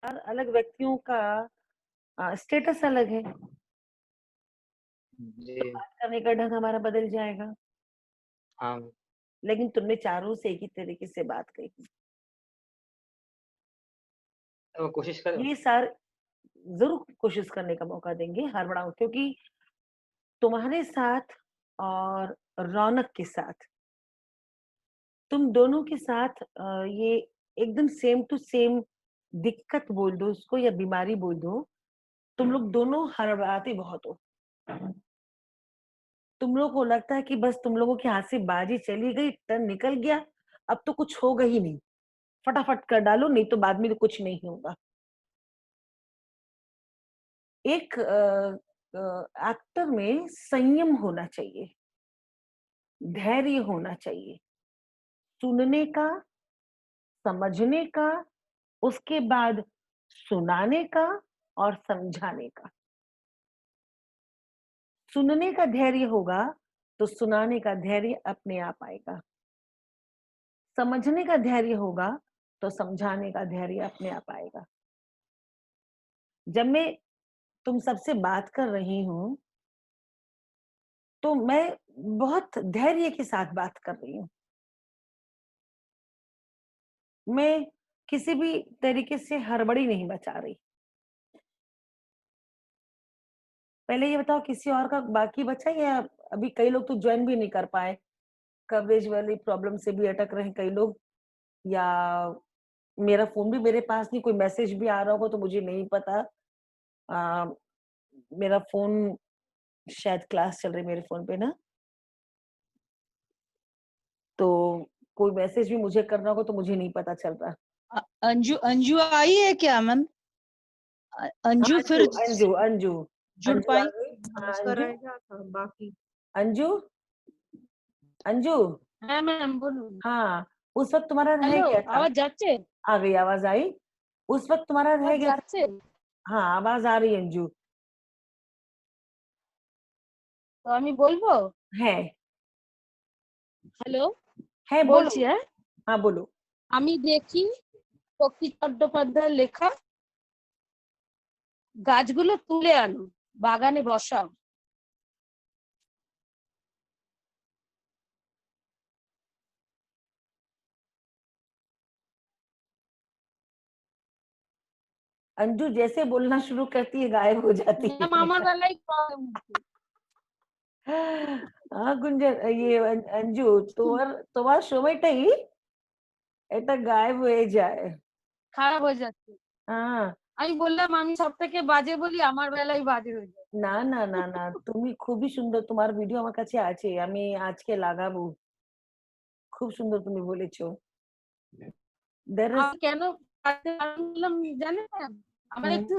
अलग व्यक्तियों का स्टेटस अलग है, तो जी। बात करने का ढंग हमारा बदल जाएगा। हाँ। लेकिन तुमने चारों से एक ही तरीके से बात कही। तो कोशिश करो। ये सार ज़रूर कोशिश करने का मौका देंगे, हड़बड़ाओ, क्योंकि तुम्हारे साथ और रौनक के साथ, तुम दोनों के साथ ये एकदम सेम टू सेम दिक्कत बोल दो उसको या बीमारी बोल दो, तुम लोग दोनों हड़बड़ाते बहुत हो। तुम लोग को लगता है कि बस तुम लोगों के हाथ से बाजी चली गई, टर्न निकल गया, अब तो कुछ होगा ही नहीं, फटाफट कर डालो, नहीं तो बाद में तो कुछ नहीं होगा। एक एक्टर में संयम होना चाहिए, धैर्य होना चाहिए, सुनने का, समझने का, उसके बाद सुनाने का और समझाने का। सुनने का धैर्य होगा तो सुनाने का धैर्य अपने आप आएगा। समझने का धैर्य होगा तो समझाने का धैर्य अपने आप आएगा। जब मैं तुम सबसे बात कर रही हूँ, तो मैं बहुत धैर्य के साथ बात कर रही हूँ। मैं किसी भी तरीके से हड़बड़ी नहीं मचा रही। पहले ये बताओ, किसी और का बाकी बचा या अभी कई लोग तो ज्वाइन भी नहीं कर पाए, कवरेज वाली प्रॉब्लम से भी अटक रहे हैं कई लोग, या मेरा फ़ोन भी मेरे पास नहीं, कोई मैसेज भी आ रहा होगा तो मुझे नहीं पता। अ, मेरा फ़ोन शायद क्लास चल रही है मेरे फ़ोन पे ना, तो कोई मैसेज भी मुझे करना होगा तो मुझे नहीं पता चल रहा। अंजू अंजू आई है क्या मैम? हाँ, अंजू फिर अंजू, अंजू, जुड़ अंजू आ पाई? गई। हाँ, उसका अंजू, रह गया था बाकी। अंजू, अंजू, হ্যাঁ ম্যাম বলুন। हाँ, उस वक़्त तुम्हारा रह হ্যালো, गया था। आवाज যাচ্ছে? आ गई, आवाज़ आई। उस वक़्त तुम्हारा रह आवाज गया था। যাচ্ছে? हाँ, आवाज़ आ रही है अंजू। তো আমি বলবো? है, হ্যালো, है, বলছি बोलो। হ্যাঁ। हाँ, बोलो। আমি দেখি শক্তি চট্টোপাধ্যায়ের লেখা গাছগুলো তুলে আনো, বাগানে বসাও। अंजू जैसे बोलना शुरू करती है गायब हो जाती ম্যাম है। আমার বেলায় প্রবলেম হচ্ছে। हाँ गुंजन, ये अंजू, তোমার সময়টাই এটা গায়েব হয়ে যায়। খারাপ হয়ে যাচ্ছে। হ্যাঁ, আমি বললাম আমি সবথেকে বাজে বলি, আমার বেলায় বাজে হয়ে যায়। না, না, না, না, তুমি খুবই সুন্দর। তোমার ভিডিও আমার কাছে আছে। আমি আজকে লাগাবো। খুব সুন্দর তুমি বলেছো। There is আমি কেন পারতে পারলাম জানেন ম্যাম? আমার হুম, একটু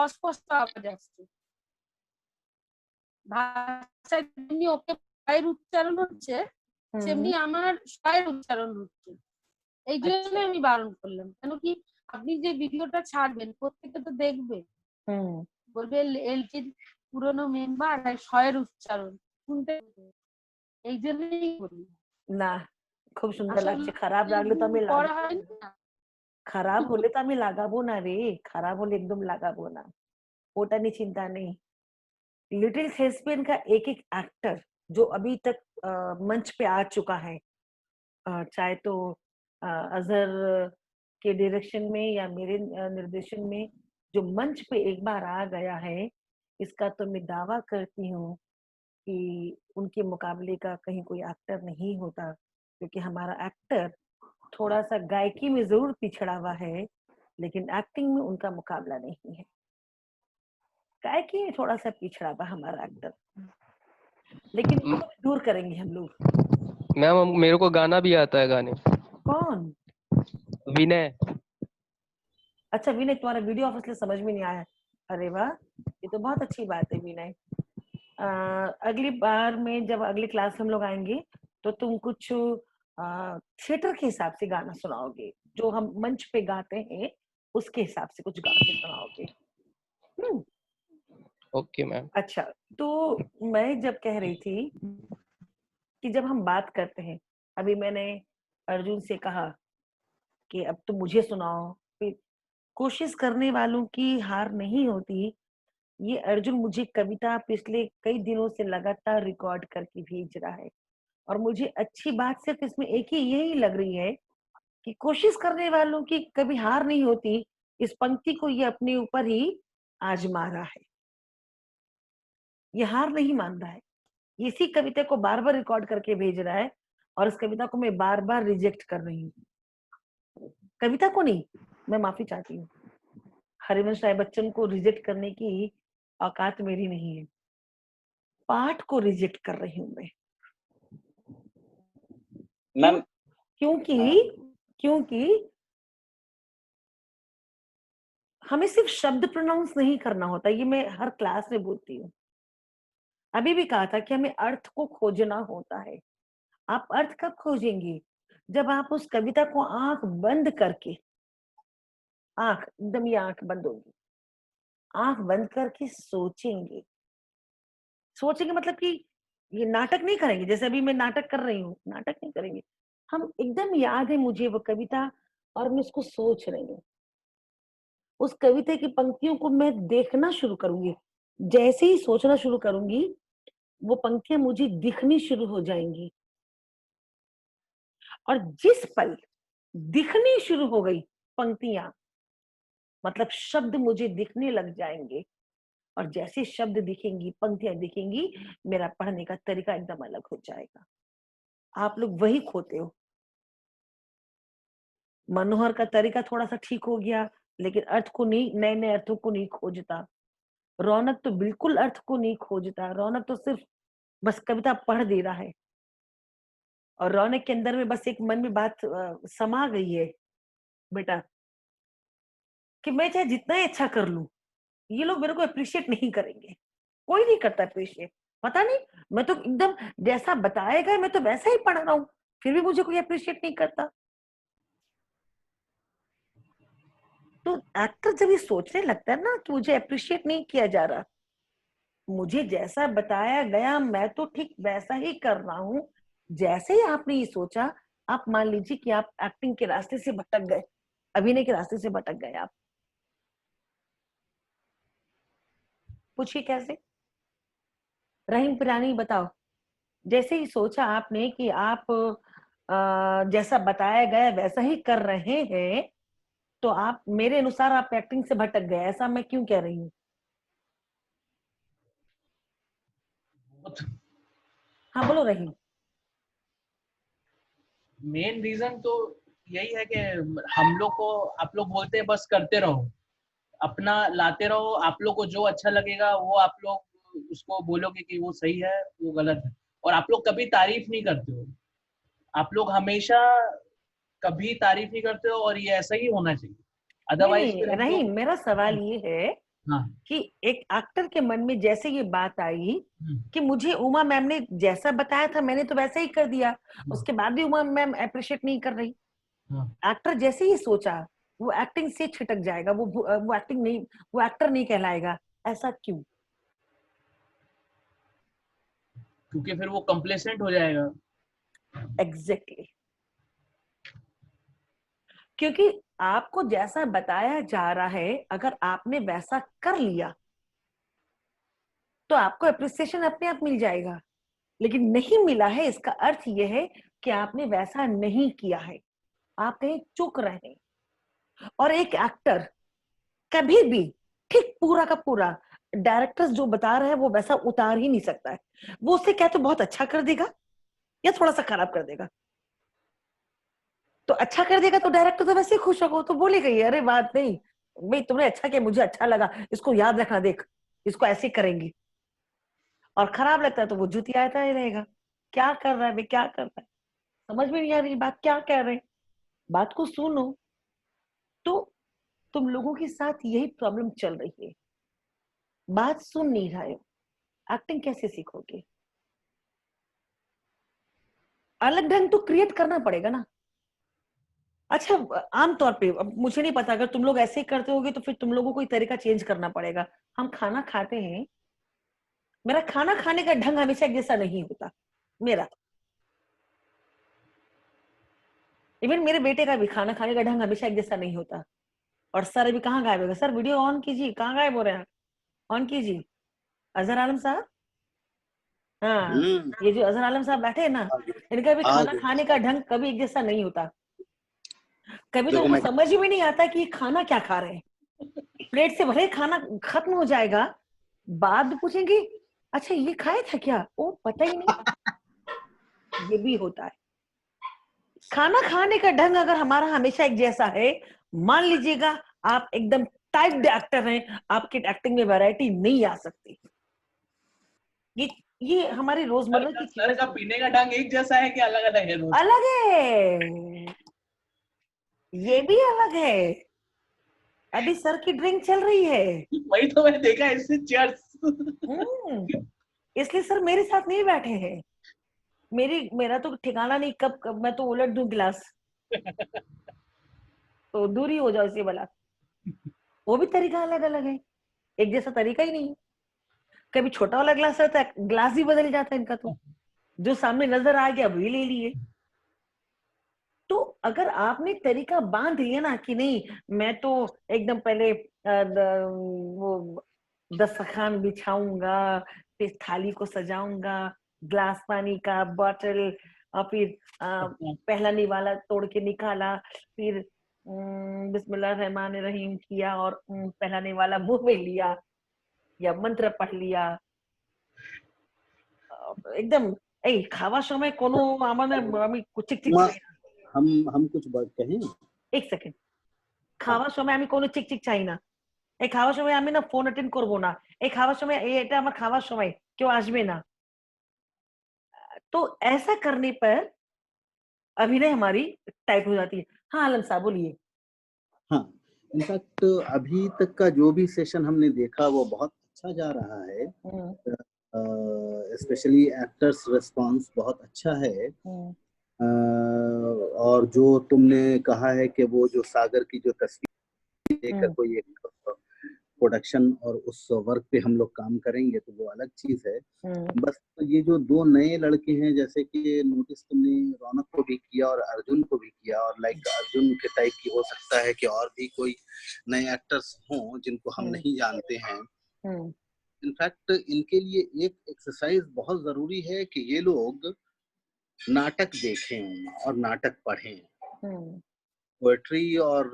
অস্পষ্ট আওয়াজ আসছে। ভাষায় যেমনি ওকে এর উচ্চারণ হচ্ছে, হুম, সেমনি আমার এর উচ্চারণ হচ্ছে। এই জন্য আচ্ছা, আমি বারণ করলাম। কেন কি আপনি যে ভিডিওটা ছাড়বেন প্রত্যেকে তো দেখবে, হুম, বলবে এলটির পুরনো মেম্বার আর এর উচ্চারণ শুনতে হবে। এই জন্যই বলি। না, খুব সুন্দর লাগছে। খারাপ আসলে লাগলে তো আমি পড়া লাগাবো হয় না। না। খারাপ হলে তো আমি লাগাবো না রে। খারাপ হলে একদম লাগাবো না। ওটা নিয়ে चिंता नहीं। लिटिल थिएस्पियन का एक-एक एक्टर जो अभी तक मंच पे आ चुका है, चाहे तो अज़हर के डायरेक्शन में या मेरे निर्देशन में, जो मंच पे एक बार आ गया है, इसका तो मैं दावा करती हूँ कि उनके मुकाबले का कहीं कोई एक्टर नहीं होता, क्योंकि हमारा एक्टर थोड़ा-सा गायकी में ज़रूर पिछड़ा हुआ है, लेकिन एक्टिंग में उनका मुकाबला नहीं है। गायकी में थोड़ा-सा पिछड़ा हुआ हमारा एक्टर, लेकिन इसको भी दूर करेंगे हम लोग। मैम मेरे को गाना भी आता है गाने। कौन? विनय। अच्छा विनय, तुम्हारा वीडियो ऑफ इसलिए समझ में नहीं आया। अरे वाह! ये तो बहुत अच्छी बात है विनय। अगली बार में जब अगली क्लास हम लोग आएँगे, तो तुम कुछ थिएटर के हिसाब से गाना सुनाओगे, जो हम मंच पे गाते हैं, उसके हिसाब से कुछ गा के सुनाओगे। हुँ, ओके मैम। अच्छा, तो मैं जब कह रही थी कि जब हम बात करते हैं, अभी मैंने अर्जुन से कहा कि अब तुम मुझे सुनाओ, फिर कोशिश करने वालों की हार नहीं होती। ये अर्जुन मुझे कविता पिछले कई दिनों से लगातार रिकॉर्ड करके भेज रहा है और मुझे अच्छी बात सिर्फ इसमें एक ही यही लग रही है कि कोशिश करने वालों की कभी हार नहीं होती। इस पंक्ति को ये अपने ऊपर ही आजमा रहा है। ये हार नहीं मान रहा है। इसी कविता को बार-बार रिकॉर्ड करके भेज रहा है और इस कविता को मैं बार-बार रिजेक्ट कर रही हूँ। कविता को नहीं, मैं माफी चाहती हूँ। हरिवंश राय बच्चन को रिजेक्ट करने की औकात मेरी नहीं है। पाठ को रिजेक्ट कर रही हूँ मैं। मैम क्योंकि हमें सिर्फ शब्द प्रोनाउंस नहीं करना होता। ये मैं हर क्लास में बोलती हूँ। अभी भी कहा था कि हमें अर्थ को खोजना होता है। आप अर्थ कब खोजेंगे? जब आप उस कविता को आंख बंद करके, आंख एकदम ये आंख बंद होगी, आंख बंद करके सोचेंगे। सोचेंगे मतलब कि ये नाटक नहीं करेंगे, जैसे अभी मैं नाटक कर रही हूँ, नाटक नहीं करेंगे। हम एकदम याद है मुझे वो कविता और मैं उसको सोच रही हूँ। उस कविता की पंक्तियों को मैं देखना शुरू करूंगी। जैसे ही सोचना शुरू करूंगी, वो पंक्तियां मुझे दिखनी शुरू हो जाएंगी और जिस पल दिखनी शुरू हो गई पंक्तियां, मतलब शब्द मुझे दिखने लग जाएंगे और जैसे शब्द दिखेंगी, पंक्तियां दिखेंगी, मेरा पढ़ने का तरीका एकदम अलग हो जाएगा। आप लोग वही खोते हो। मनोहर का तरीका थोड़ा सा ठीक हो गया, लेकिन अर्थ को नहीं, नए नए अर्थों को नहीं खोजता। रौनक तो बिल्कुल अर्थ को नहीं खोजता। रौनक तो सिर्फ बस कविता पढ़ दे रहा है और रौनक के अंदर में बस एक मन में बात समा गई है बेटा कि मैं चाहे जितना ही अच्छा कर लूं, ये लोग मेरे को अप्रिशिएट नहीं करेंगे। कोई नहीं करता अप्रिशिएट। पता नहीं, मैं तो एकदम जैसा बताया गया मैं तो वैसा ही पढ़ रहा हूँ, फिर भी मुझे कोई अप्रिशिएट नहीं करता। तो एक्टर जब ये सोचने लगता है ना कि मुझे अप्रिशिएट नहीं किया जा रहा, मुझे जैसा बताया गया मैं तो ठीक वैसा ही कर रहा हूँ। जैसे ही आपने ये सोचा, आप मान लीजिए कि आप एक्टिंग के रास्ते से भटक गए, अभिनय के रास्ते से भटक गए। आप पूछिए कैसे? रहीम पिरानी बताओ। जैसे ही सोचा आपने कि आप जैसा बताया गया वैसा ही कर रहे हैं, तो आप मेरे अनुसार आप एक्टिंग से भटक गए। ऐसा मैं क्यों कह रही हूँ? हाँ बोलो रहीम। मेन रीजन तो यही है कि हम लोग को, आप लोग बोलते हैं बस करते रहो, अपना लाते रहो, आप लोग को जो अच्छा लगेगा वो आप लोग उसको बोलोगे कि वो सही है, वो गलत है, और आप लोग कभी तारीफ नहीं करते हो। आप लोग हमेशा कभी तारीफ नहीं करते हो और ये ऐसा ही होना चाहिए, अदरवाइज फिर नहीं हम रहीम, लोग। मेरा सवाल ये है हाँ। कि एक एक्टर के मन में जैसे ये बात आई हम्म, कि मुझे उमा मैम ने जैसा बताया था मैंने तो वैसा ही कर दिया, उसके बाद भी उमा मैम अप्रिशिएट नहीं कर रही। हाँ। एक्टर जैसे ही सोचा, वो एक्टिंग से छिटक जाएगा, वो एक्टिंग नहीं, वो एक्टर नहीं कहलाएगा। ऐसा क्यों? क्योंकि फिर वो कंप्लेसेंट हो जाएगा। एग्जैक्टली क्योंकि आपको जैसा बताया जा रहा है, अगर आपने वैसा कर लिया तो आपको अप्रिसिएशन अपने आप मिल जाएगा। लेकिन नहीं मिला है, इसका अर्थ यह है कि आपने वैसा नहीं किया है, आप कहीं चूक रहे हैं। और एक एक्टर कभी भी ठीक पूरा का पूरा डायरेक्टर्स जो बता रहे हैं वो वैसा उतार ही नहीं सकता है। वो उससे क्या तो बहुत अच्छा कर देगा या थोड़ा सा खराब कर देगा। तो अच्छा कर देगा तो डायरेक्टर तो वैसे ही खुश होगा, तो बोलेगा ही अरे बात नहीं भाई, तुमने अच्छा किया, मुझे अच्छा लगा, इसको याद रखना, देख इसको ऐसे करेंगे। और खराब लगता है तो वो जुतियाता ही रहेगा, क्या कर रहा है भाई, क्या कर रहा है, समझ में नहीं आ रही बात क्या कह रहे हैं। बात को सुनो। तो तुम लोगों के साथ यही प्रॉब्लम चल रही है, बात सुन नहीं रहे हो, एक्टिंग कैसे सीखोगे? अलग ढंग तो क्रिएट करना पड़ेगा ना। अच्छा, आमतौर पे अब मुझे नहीं पता, अगर तुम लोग ऐसे ही करते होगे तो फिर तुम लोगों को ही तरीका चेंज करना पड़ेगा। हम खाना खाते हैं, मेरा खाना खाने का ढंग हमेशा एक जैसा नहीं होता मेरा। इवन मेरे बेटे का भी खाना खाने का ढंग हमेशा एक जैसा नहीं होता। और सर अभी कहाँ गायब होगा? सर वीडियो ऑन कीजिए, कहाँ गायब हो रहे हैं? ऑन कीजिए। अजहर आलम साहब, हाँ, ये जो अजहर आलम साहब बैठे हैं ना, इनका भी खाना खाने का ढंग कभी एक जैसा नहीं होता। कभी तो देखो उनको मैं समझ ही नहीं आता कि ये खाना क्या खा रहे हैं। प्लेट से भले खाना खत्म हो जाएगा, बाद में पूछेंगे अच्छा ये खाया था क्या? ओ पता ही नहीं। ये भी होता है। खाना खाने का ढंग अगर हमारा हमेशा एक जैसा है, मान लीजिएगा आप एकदम टाइप्ड एक्टर हैं, आपकी एक्टिंग में वैरायटी नहीं आ सकती। ये हमारी रोजमर्रा की सर चीजों का से पीने का ढंग एक जैसा है कि अलग अलग है रोज? अलग है, ये भी अलग है। अभी सर की ड्रिंक चल रही है। वही तो मैंने देखा, इससे चीयर्स। इसलिए सर मेरे साथ नहीं बैठे हैं। मेरा तो ठिकाना नहीं, कब मैं तो उलट दूं गिलास, तो दूर ही हो जाओ इससे भला। वो भी तरीका अलग अलग है, एक जैसा तरीका ही नहीं है। कभी छोटा वाला ग्लास रहता है, ग्लास ही बदल जाता है इनका, तो जो सामने नजर आ गया वही ले लिए। तो अगर आपने तरीका बांध लिया ना कि नहीं, मैं तो एकदम पहले वो दस्तरखान बिछाऊंगा, फिर थाली को सजाऊंगा, ग्लास पानी का बॉटल, और फिर पहला निवाला तोड़ के निकाला, फिर बिस्मिल्लाह रहमान रहीम किया और पहला निवाला मुंह में लिया या मंत्र पढ़ लिया एकदम। এই খাওয়ার সময় কোনো আমি চিকচিক চাই না। हम कुछ बात कहें। এক সেকেন্ড, খাওয়ার সময় আমি কোনো চিকচিক চাই না। এই খাওয়ার সময় আমি না ফোন অ্যাটেন্ড করব না। এই খাওয়ার সময় এটা আমার খাওয়ার সময়, কেউ আসবে না। तो ऐसा करने पर अभिनय हमारी टाइप हो जाती है। हाँ आलम साहब बोलिए। हाँ, इनफैक्ट अभी तक का जो भी सेशन हमने देखा वो बहुत अच्छा जा रहा है। स्पेशली एक्टर्स रिस्पांस बहुत अच्छा है। और जो तुमने कहा है कि वो जो सागर की जो तस्वीर देखकर कोई एक प्रोडक्शन और उस वर्क पे हम लोग काम करेंगे तो वो अलग चीज है। बस तो ये जो दो नए लड़के हैं, जैसे कि नोटिस तुमने रौनक को भी किया और अर्जुन को भी किया, और लाइक अर्जुन के टाइप की हो सकता है कि और भी कोई नए एक्टर्स हों जिनको हम नहीं जानते हैं। इनफैक्ट इनके लिए एक एक्सरसाइज बहुत जरूरी है कि ये लोग नाटक देखें और नाटक पढ़ें। पोएट्री और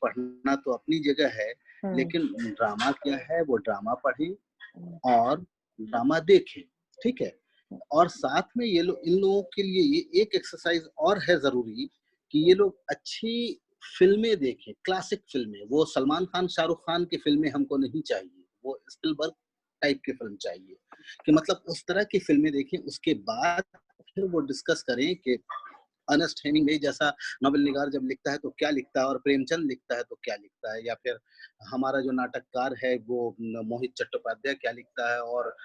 पढ़ना तो अपनी जगह है, लेकिन ड्रामा क्या है वो ड्रामा पढ़ें और ड्रामा देखें, ठीक है। और साथ में ये लोग, इन लोगों के लिए ये एक एक्सरसाइज और है जरूरी कि ये लोग अच्छी फिल्में देखें, क्लासिक फिल्में। वो सलमान खान शाहरुख खान की फिल्में हमको नहीं चाहिए, वो स्पिलबर्ग टाइप की फिल्म चाहिए कि मतलब उस तरह की फिल्में देखें। उसके बाद फिर वो डिस्कस करें कि अर्नेस्ट हेमिंग्वे जैसा नोबेल निगार जब लिखता है तो क्या लिखता है, और प्रेमचंद लिखता है तो क्या लिखता है, या फिर हमारा जो नाटककार है वो मोहित चट्टोपाध्याय क्या लिखता है, और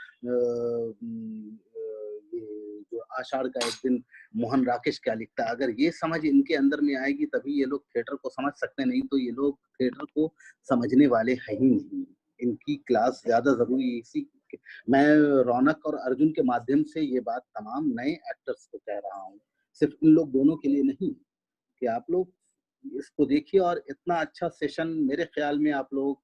ये जो आषाढ़ का एक दिन मोहन राकेश क्या लिखता है। अगर ये समझ इनके अंदर में आएगी तभी ये लोग थिएटर को समझ सकते हैं, नहीं तो ये लोग थिएटर को समझने वाले हैं ही नहीं। इनकी क्लास ज्यादा जरूरी इसी। मैं रौनक और अर्जुन के माध्यम से ये बात तमाम नए एक्टर्स को कह रहा हूँ, सिर्फ इन लोग दोनों के लिए नहीं, कि आप लोग इसको देखिए। और इतना अच्छा सेशन मेरे ख्याल में आप लोग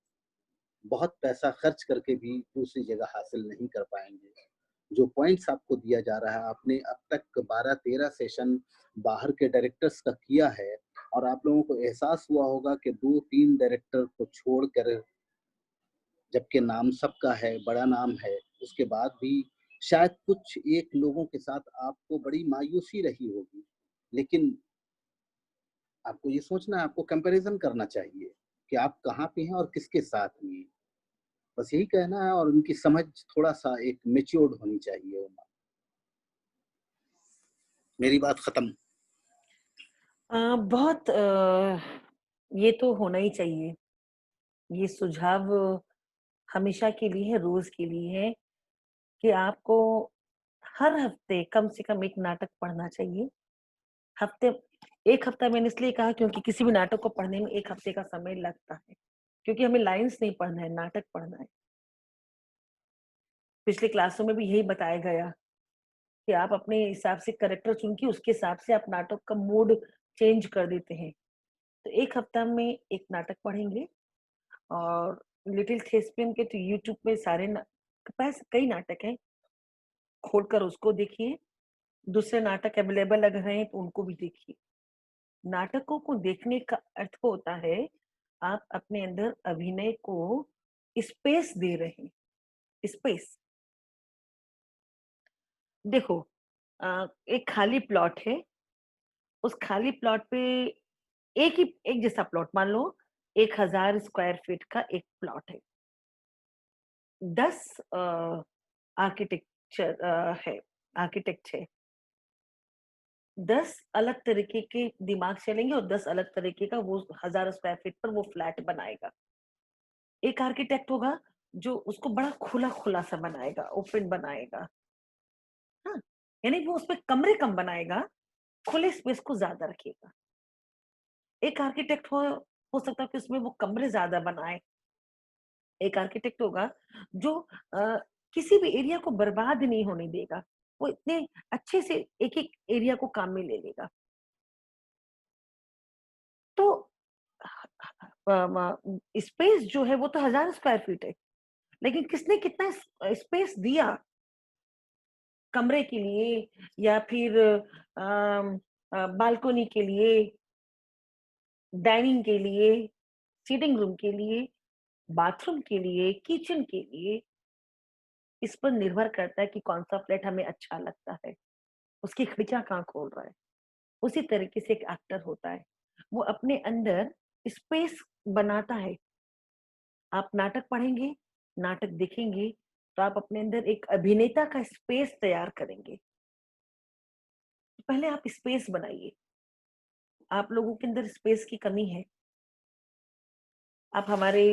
बहुत पैसा खर्च करके भी दूसरी जगह हासिल नहीं कर पाएंगे। जो पॉइंट्स आपको दिया जा रहा है, आपने अब तक 12-13 सेशन बाहर के डायरेक्टर्स का किया है, और आप लोगों को एहसास हुआ होगा कि 2-3 डायरेक्टर को छोड़कर, जबकि नाम सबका है, बड़ा नाम है, उसके बाद भी शायद कुछ एक लोगों के साथ आपको बड़ी मायूसी रही होगी। लेकिन आपको ये सोचना है, आपको कंपैरिजन करना चाहिए कि आप कहाँ पे हैं और किसके साथ में हैं। बस यही कहना है, और उनकी समझ थोड़ा सा एक मैच्योर्ड होनी चाहिए। मेरी बात खत्म। बहुत ये तो होना ही चाहिए। ये सुझाव हमेशा के लिए है, रोज के लिए है कि आपको हर हफ्ते कम से कम एक नाटक पढ़ना चाहिए। एक हफ्ता मैंने इसलिए कहा क्योंकि किसी भी नाटक को पढ़ने में 1 हफ्ते का समय लगता है, क्योंकि हमें लाइन्स नहीं पढ़ना है, नाटक पढ़ना है। पिछले क्लासों में भी यही बताया गया कि आप अपने हिसाब से कैरेक्टर चुन के उसके हिसाब से आप नाटक का मूड चेंज कर देते हैं। तो एक हफ्ता में एक नाटक पढ़ेंगे और लिटिल थेस्पियन के तो यूट्यूब पे पास कई नाटक हैं, खोलकर उसको देखिए। दूसरे नाटक अवेलेबल अगर हैं तो उनको भी देखिए। नाटकों को देखने का अर्थ होता है आप अपने अंदर अभिनय को स्पेस दे रहे हैं, स्पेस। देखो एक खाली प्लॉट है, उस खाली प्लॉट पे एक जैसा प्लॉट मान लो 1000 स्क्वायर फीट का एक प्लॉट है, 10 आर्किटेक्चर है, आर्किटेक्ट है, 10 अलग तरीके के दिमाग चलेंगे और 10 अलग तरीके का वो 1000 स्क्वायर फीट पर वो फ्लैट बनाएगा। एक आर्किटेक्ट होगा जो उसको बड़ा खुला खुला सा बनाएगा, ओपन बनाएगा, हाँ, यानी वो उसमें कमरे कम बनाएगा, खुले स्पेस को ज्यादा रखेगा। एक आर्किटेक्ट हो सकता है कि उसमें वो कमरे ज्यादा बनाए। एक आर्किटेक्ट होगा जो किसी भी एरिया को बर्बाद नहीं होने देगा, वो इतने अच्छे से एक एक एरिया को काम में ले लेगा। तो स्पेस जो है वो तो 1000 स्क्वायर फीट है, लेकिन किसने कितना स्पेस दिया कमरे के लिए या फिर बालकनी के लिए, डाइनिंग के लिए, सीटिंग रूम के लिए, बाथरूम के लिए, किचन के लिए। इस पर निर्भर करता है कि कौन सा फ्लैट हमें अच्छा लगता है, उसकी खिड़कियां कहाँ खोल रहा है। उसी तरीके से एक एक्टर होता है, वो अपने अंदर स्पेस बनाता है। आप नाटक पढ़ेंगे, नाटक देखेंगे तो आप अपने अंदर एक अभिनेता का स्पेस तैयार करेंगे। पहले आप स्पेस बनाइए। आप लोगों के अंदर स्पेस की कमी है। आप हमारे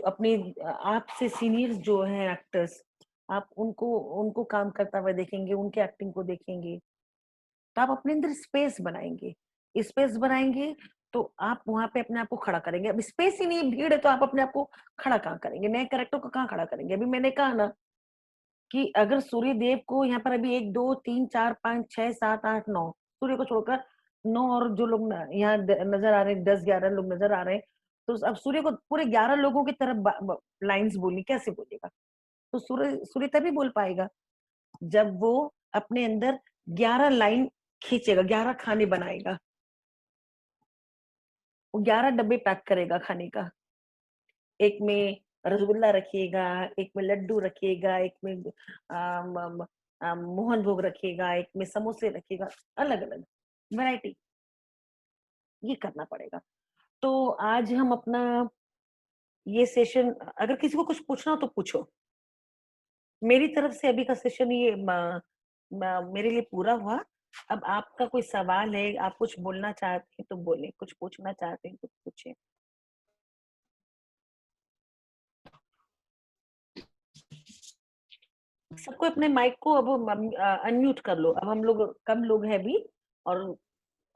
अपने आपसे सीनियर्स जो हैं एक्टर्स, आप उनको काम करता हुआ देखेंगे, उनके एक्टिंग को देखेंगे, तो आप अपने अंदर स्पेस बनाएंगे। स्पेस बनाएंगे तो आप वहां पे अपने आप को खड़ा करेंगे। अब स्पेस ही नहीं, भीड़ है, तो आप अपने आप को खड़ा कहाँ करेंगे? नए कैरेक्टर को कहाँ खड़ा करेंगे? अभी मैंने कहा ना कि अगर सूर्य देव को यहाँ पर अभी 1 2 3 4 5 6 7 8 9 सूर्य को छोड़कर 9 और जो लोग यहाँ नजर आ रहे हैं, 10 11 लोग नजर आ रहे हैं, तो अब सूर्य को पूरे 11 लोगों की तरफ लाइंस बोलनी, कैसे बोलेगा? तो सूर्य सूर्य तभी बोल पाएगा जब वो अपने अंदर 11 लाइन खींचेगा, 11 खाने बनाएगा, वो 11 डब्बे पैक करेगा खाने का। एक में रसगुल्ला रखिएगा, एक में लड्डू रखिएगा, एक में मोहन भोग रखिएगा, एक में समोसे रखिएगा, अलग अलग वैरायटी। ये करना पड़ेगा। तो आज हम अपना ये सेशन, अगर किसी को कुछ पूछना हो तो पूछो। मेरी तरफ से अभी का सेशन ये मेरे लिए पूरा हुआ। अब आपका कोई सवाल है, आप कुछ बोलना चाहते हैं तो बोलें, कुछ पूछना चाहते हैं तो पूछें। सबको अपने माइक को अब अनम्यूट कर लो। अब हम लोग कम लोग हैं अभी, और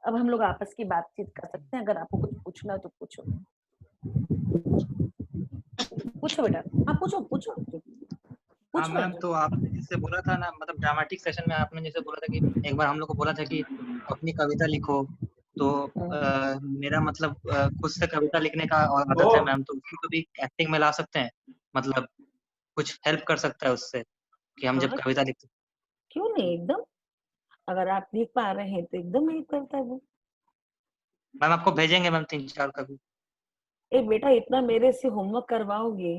अब हम लोग आपस की बातचीत कर सकते हैं। अगर आपको कुछ पूछना है तो पूछो। पूछो बेटा, हाँ पूछो पूछो हाँ पूछो। मैम, तो आपने जैसे बोला था ना, मतलब ड्रामेटिक सेशन में आपने जैसे बोला था कि एक बार हम लोग को बोला था कि अपनी कविता लिखो, तो मेरा मतलब खुद से कविता लिखने का आदत है मैम, तो उसको कभी एक्टिंग में ला सकते हैं? मतलब कुछ हेल्प कर सकता है उससे कि हम जब हाँ, कविता लिखते? क्यों नहीं, एकदम। अगर आप लिख पा रहे हैं तो एकदम हेल्प करता है वो। मैम आपको भेजेंगे मैम 3-4 कभी। ए बेटा, इतना मेरे से होमवर्क करवाओगे?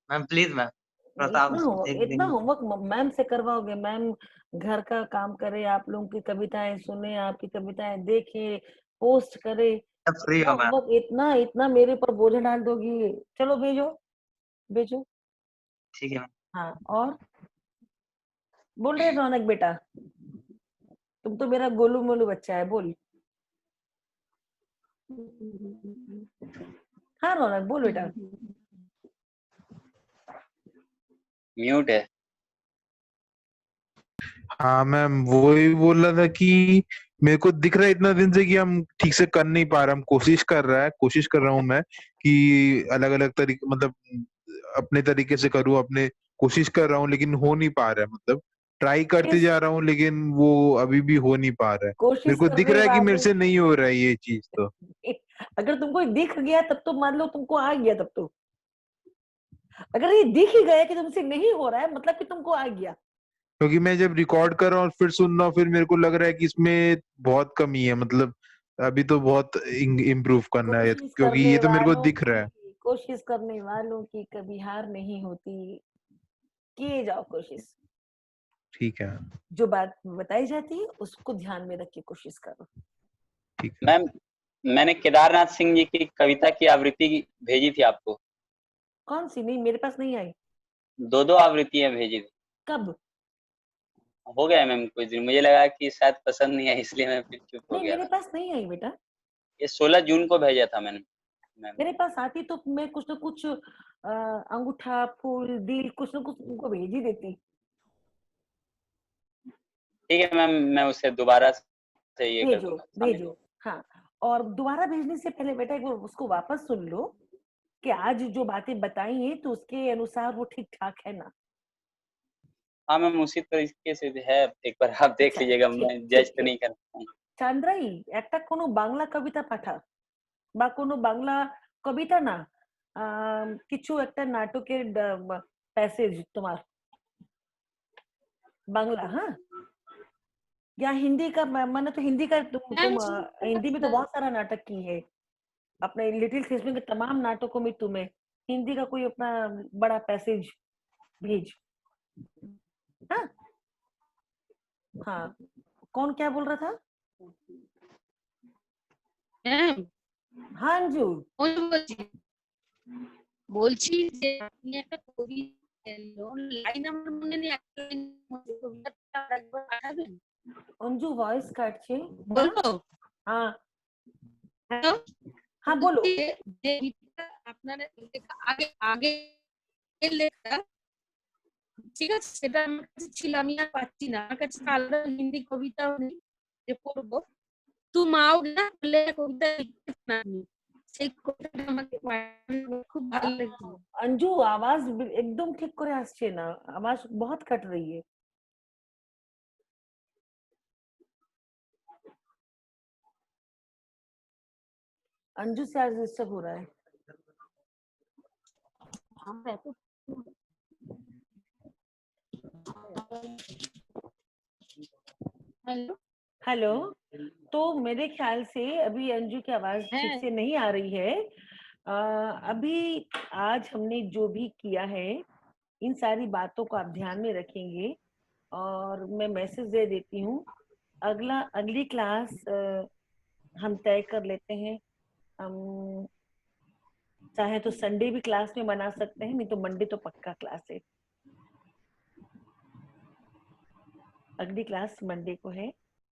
मैम प्लीज मैम, थोड़ा सा आप देख इतना देंगे। होमवर्क मैम से करवाओगे? मैम घर का काम करे, आप लोगों की कविताएं सुने, आपकी कविताएं देखे, पोस्ट करे। जब फ्री इतना हो मैम। होमवर्क, इतना इतना मेरे पर बोझ डाल दोगी? चलो भेजो भेजो। ठीक है मैम। हाँ, और बोल रहे रौनक बेटा, तुम तो मेरा गोलू मोलू बच्चा है, बोल। हाँ रौनक, बोल बेटा। म्यूट है। हाँ मैम, वो ही बोल रहा था कि मेरे को दिख रहा है इतना दिन से कि हम ठीक से कर नहीं पा रहे। हम कोशिश कर रहा हूँ मैं कि अलग अलग तरीके, मतलब अपने तरीके से करूँ, अपने कोशिश कर रहा हूँ, लेकिन हो नहीं पा रहा है। मतलब ट्राई करते कोशिश जा रहा हूँ, लेकिन वो अभी भी हो नहीं पा रहा है। मेरे कोशिश को दिख करने रहा है कि मेरे वाले से नहीं हो रहा है ये चीज। तो अगर तुमको दिख गया तब तो मान लो तुमको आ गया। तब तो अगर ये दिख ही गया कि तुमसे नहीं हो रहा है मतलब कि तुमको आ गया। क्योंकि मैं जब रिकॉर्ड कर रहा हूँ और फिर सुन रहा हूँ, फिर मेरे को लग रहा है कि इसमें बहुत कमी है, मतलब अभी तो बहुत इम्प्रूव करना है, कोशिश क्योंकि करने ये तो मेरे को वालों दिख रहा है। की कोशिश करने वालों की कभी हार नहीं होती। किए जाओ कोशिश। ठीक है, जो बात बताई जाती है उसको ध्यान में रख के कोशिश करो। ठीक है। मैम, मैंने केदारनाथ सिंह जी की कविता की आवृत्ति भेजी थी आपको। कौन सी? नहीं, मेरे पास नहीं आई। 2 आवृत्तियां भेजी थी। कब? हो गया मैम कुछ दिन, मुझे लगा कि शायद पसंद नहीं है, इसलिए मैं फिर चुप हो नहीं, गया मेरे था। पास नहीं आई बेटा। ये 16 जून को भेजा था मैंने मैम। मेरे पास आती तो मैं कुछ ना कुछ अंगूठा, फूल, दिल कुछ ना कुछ उनको भेज ही देती। ठीक है मैम, मैं उसे दोबारा से ये कर भेजो दूंगा, शामिल भेजो। होगा। हाँ, और दोबारा भेजने से पहले बेटा एक बार उसको वापस सुन लो कि आज जो बातें बताई हैं तो उसके अनुसार वो ठीक ठाक है ना। हाँ मैम, उसी तरीके से है, एक बार आप देख अच्छा, लीजिएगा, ठीक मैं जज ठीक तो ठीक। नहीं करता हूँ। চান্দ্রাই, একটা কোনো বাংলা কবিতা পাঠা বা কোনো বাংলা কবিতা না, কিছু একটা নাটকের প্যাসেজ তোমার বাংলা। हाँ, या हिंदी का मैंने तो हिंदी का तुम हिंदी में तो बहुत सारा नाटक की है। अपने लिटिल थिएटर के तमाम नाटकों में तुम्हें हिंदी का कोई अपना बड़ा पैसेज भेज। हाँ हाँ, कौन क्या बोल रहा था? ম্যাম, हाँ अंजू, ওই বলছি যে আপনি একটা কবিতা লাইন আমার মনে নেই, একটা লাইন কবিতাটা একবার পাঠাবেন? अंजू वॉइस काटছে না। বলবো? हाँ হ্যালো, हाँ बोलो। বলছি যে কবিতা আপনার লেখা আগে আগে লেখা, ঠিক আছে, সেটা আমার কাছে ছিল, আমি আর পাচ্ছি না। আমার কাছে আলাদা হিন্দি কবিতাও নেই যে পড়বো। তুম आओगे না বলে কবিতা লিখতেছেন আপনি, সেই কবিতাটা আমাকে পাঠান, খুব ভালো লাগছে। अंजू आवाज एकदम ठीक करे আসছে না, आवाज बहुत कट रही है। अंजू से आज डिस्टर्ब हो रहा है। আমরা এত हेलो हेलो, तो मेरे ख्याल से अभी अंजू की आवाज ठीक हैं से नहीं आ रही है। अभी आज हमने जो भी किया है इन सारी बातों को आप ध्यान में रखेंगे और मैं मैसेज दे देती हूँ। अगली क्लास हम तय कर लेते हैं। हम चाहे तो संडे भी क्लास में बना सकते हैं, नहीं तो मंडे तो पक्का क्लास है। अगली क्लास मंडे को है।